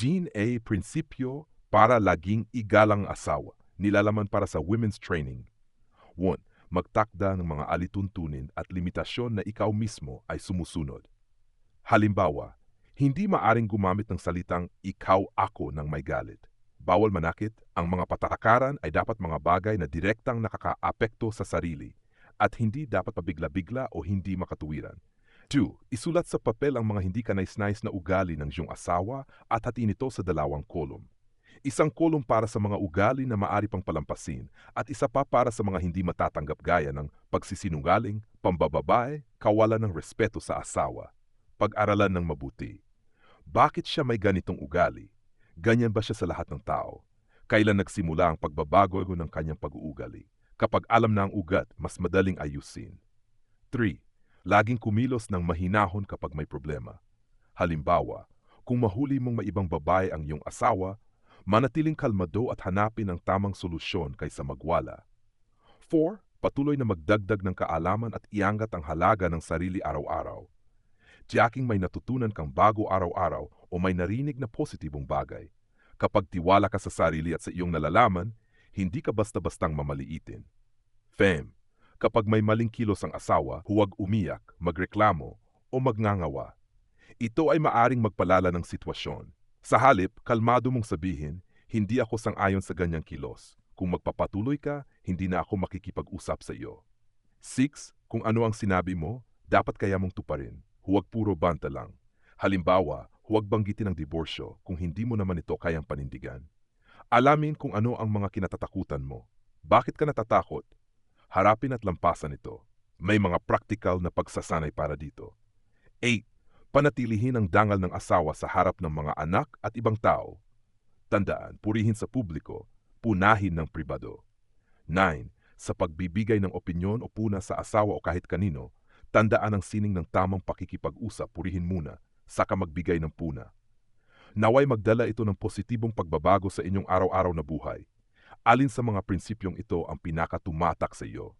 Jean A. Prinsipyo para laging igalang asawa. Nilalaman para sa women's training. 1. Magtakda ng mga alituntunin at limitasyon na ikaw mismo ay sumusunod. Halimbawa, hindi maaring gumamit ng salitang ikaw ako ng may galit. Bawal manakit, ang mga patakaran ay dapat mga bagay na direktang nakakaapekto sa sarili at hindi dapat pabigla-bigla o hindi makatuwiran. 2. Isulat sa papel ang mga hindi kanais-nais na ugali ng iyong asawa at hatiin ito sa 2 kolum. Isang kolum para sa mga ugali na maari pang palampasin at isa pa para sa mga hindi matatanggap gaya ng pagsisinungaling, pambababae, kawalan ng respeto sa asawa. Pag-aralan ng mabuti. Bakit siya may ganitong ugali? Ganyan ba siya sa lahat ng tao? Kailan nagsimula ang pagbabago ng kanyang pag-uugali? Kapag alam na ang ugat, mas madaling ayusin. 3. Laging kumilos ng mahinahon kapag may problema. Halimbawa, kung mahuli mong may ibang babae ang iyong asawa, manatiling kalmado at hanapin ang tamang solusyon kaysa magwala. 4. Patuloy na magdagdag ng kaalaman at iangat ang halaga ng sarili araw-araw. Tiyaking may natutunan kang bago araw-araw o may narinig na positibong bagay. Kapag tiwala ka sa sarili at sa iyong nalalaman, hindi ka basta-bastang mamaliitin. Fem. Kapag may maling kilos ang asawa, huwag umiyak, magreklamo o magngangawa. Ito ay maaring magpalala ng sitwasyon. Sa halip, kalmado mong sabihin, hindi ako sang-ayon sa ganyang kilos. Kung magpapatuloy ka, hindi na ako makikipag-usap sa iyo. 6. Kung ano ang sinabi mo, dapat kaya mong tuparin. Huwag puro banta lang. Halimbawa, huwag banggitin ang diborsyo kung hindi mo naman ito kayang panindigan. Alamin kung ano ang mga kinatatakutan mo. Bakit ka natatakot? Harapin at lampasan ito. May mga practical na pagsasanay para dito. 8. Panatilihin ang dangal ng asawa sa harap ng mga anak at ibang tao. Tandaan, purihin sa publiko, punahin ng pribado. 9. Sa pagbibigay ng opinyon o puna sa asawa o kahit kanino, tandaan ang sining ng tamang pakikipag-usap, purihin muna, saka magbigay ng puna. Naway magdala ito ng positibong pagbabago sa inyong araw-araw na buhay. Alin sa mga prinsipyong ito ang pinakatumatak sa iyo?